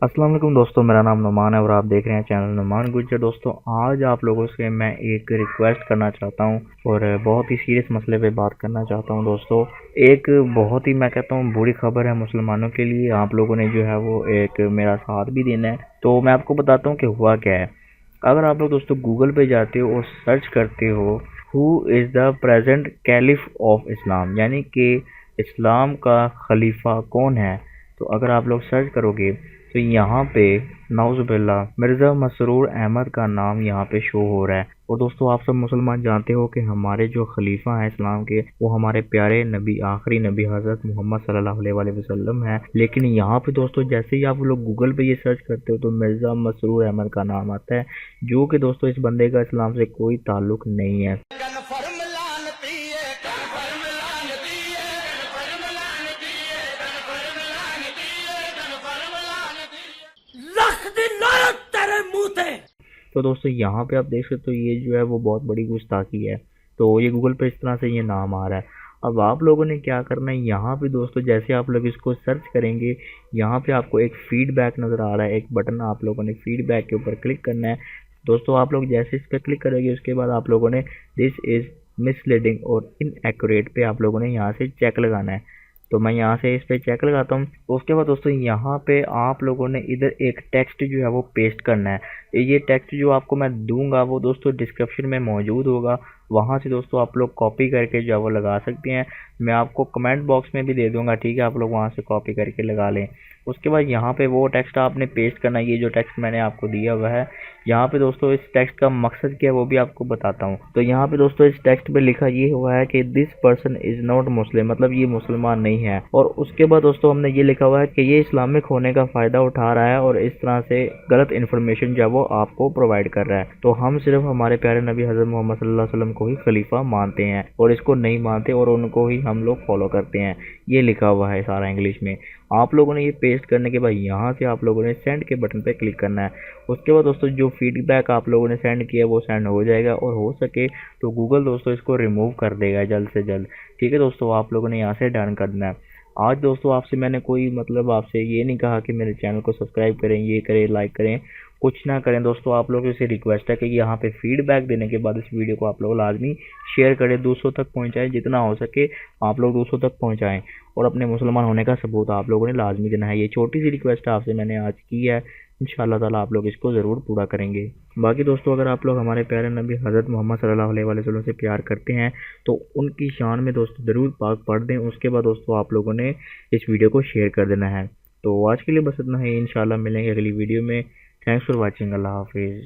अस्सलाम वालेकुम दोस्तों, मेरा नाम नुमान है और आप देख रहे हैं चैनल नुमान गुज्जर। दोस्तों, आज आप लोगों से मैं एक रिक्वेस्ट करना चाहता हूं और बहुत ही सीरियस मसले पे बात करना चाहता हूं। दोस्तों, एक बहुत ही मैं कहता हूं बुरी खबर है मुसलमानों के लिए। आप लोगों ने जो है वो एक मेरा साथ भी देना है। तो मैं आपको बताता हूं कि हुआ क्या है। अगर आप लोग दोस्तों गूगल पे जाते हो और सर्च करते हो who is the present caliph of Islam, यानी कि इस्लाम का खलीफा कौन है, तो अगर आप लोग सर्च करोगे तो यहाँ पे नाउज़ुबिल्लाह मिर्ज़ा मसरूर अहमद का नाम यहाँ पे शो हो रहा है। और दोस्तों, आप सब मुसलमान जानते हो कि हमारे जो खलीफा हैं इस्लाम के, वो हमारे प्यारे नबी, आखिरी नबी हज़रत मोहम्मद सल्लल्लाहु अलैहि वसल्लम है। लेकिन यहाँ पे दोस्तों जैसे ही आप लोग गूगल पे ये सर्च करते हो तो मिर्ज़ा मसरूर अहमद का नाम आता है, जो कि दोस्तों इस बंदे का इस्लाम से कोई ताल्लुक नहीं है। तो दोस्तों यहाँ पे आप देख सकते हो ये जो है वो बहुत बड़ी गुस्ताखी है। तो ये गूगल पे इस तरह से ये नाम आ रहा है। अब आप लोगों ने क्या करना है, यहाँ पे दोस्तों जैसे आप लोग इसको सर्च करेंगे, यहाँ पे आपको एक फीडबैक नज़र आ रहा है, एक बटन आप लोगों ने फीडबैक के ऊपर क्लिक करना है। दोस्तों, आप लोग जैसे इस पर क्लिक करेंगे उसके बाद आप लोगों ने दिस इज़ मिसलीडिंग और इनएक्यूरेट पे आप लोगों ने यहाँ से चेक लगाना है। तो मैं यहाँ से इस पे चेक लगाता हूँ। उसके बाद दोस्तों यहाँ पे आप लोगों ने इधर एक टेक्स्ट जो है वो पेस्ट करना है। ये टेक्स्ट जो आपको मैं दूंगा वो दोस्तों डिस्क्रिप्शन में मौजूद होगा, वहाँ से दोस्तों आप लोग कॉपी करके जो है वो लगा सकते हैं। मैं आपको कमेंट बॉक्स में भी दे दूंगा, ठीक है, आप लोग वहाँ से कॉपी करके लगा लें। उसके बाद यहाँ पे वो टेक्स्ट आपने पेस्ट करना है, ये जो टेक्स्ट मैंने आपको दिया हुआ है। यहाँ पे दोस्तों इस टेक्स्ट का मकसद क्या है वो भी आपको बताता हूँ। तो यहाँ पे दोस्तों इस टेक्स्ट पे लिखा ये हुआ है कि दिस पर्सन इज नॉट मुस्लिम, मतलब ये मुसलमान नहीं है। और उसके बाद दोस्तों हमने ये लिखा हुआ है कि ये इस्लामिक होने का फ़ायदा उठा रहा है और इस तरह से गलत इन्फॉर्मेशन जो वो आपको प्रोवाइड कर रहा है। तो हम सिर्फ हमारे प्यारे नबी हज़रत मोहम्मद सल्लल्लाहु अलैहि वसल्लम को ही खलीफा मानते हैं और इसको नहीं मानते और उनको ही हम लोग फॉलो करते हैं। ये लिखा हुआ है सारा इंग्लिश में। आप लोगों ने ये पेस्ट करने के बाद यहाँ से आप लोगों ने सेंड के बटन पे क्लिक करना है। उसके बाद दोस्तों जो फीडबैक आप लोगों ने सेंड किया वो सेंड हो जाएगा और हो सके तो गूगल दोस्तों इसको रिमूव कर देगा जल्द से जल्द। ठीक है दोस्तों, आप लोगों ने यहाँ से डन करना है। आज दोस्तों आपसे मैंने कोई मतलब आपसे ये नहीं कहा कि मेरे चैनल को सब्सक्राइब करें, ये करें, लाइक करें, कुछ ना करें। दोस्तों, आप लोगों से रिक्वेस्ट है कि यहाँ पे फीडबैक देने के बाद इस वीडियो को आप लोग लाजमी शेयर करें, दूसरों तक पहुँचाएँ, जितना हो सके आप लोग दूसरों तक पहुँचाएँ और अपने मुसलमान होने का सबूत आप लोगों ने लाजमी देना है। ये छोटी सी रिक्वेस्ट आपसे मैंने आज की है, इंशाअल्लाह ताला आप लोग इसको ज़रूर पूरा करेंगे। बाकी दोस्तों, अगर आप लोग हमारे प्यारे नबी हज़रत मोहम्मद सल्लल्लाहु अलैहि वसल्लम से प्यार करते हैं तो उनकी शान में दोस्तों ज़रूर पाक पढ़ दें। उसके बाद दोस्तों आप लोगों ने इस वीडियो को शेयर कर देना है। तो आज के लिए बस इतना ही, इंशाअल्लाह मिलेंगे अगली वीडियो में। Thanks for watching. अल्लाह हाफिज़।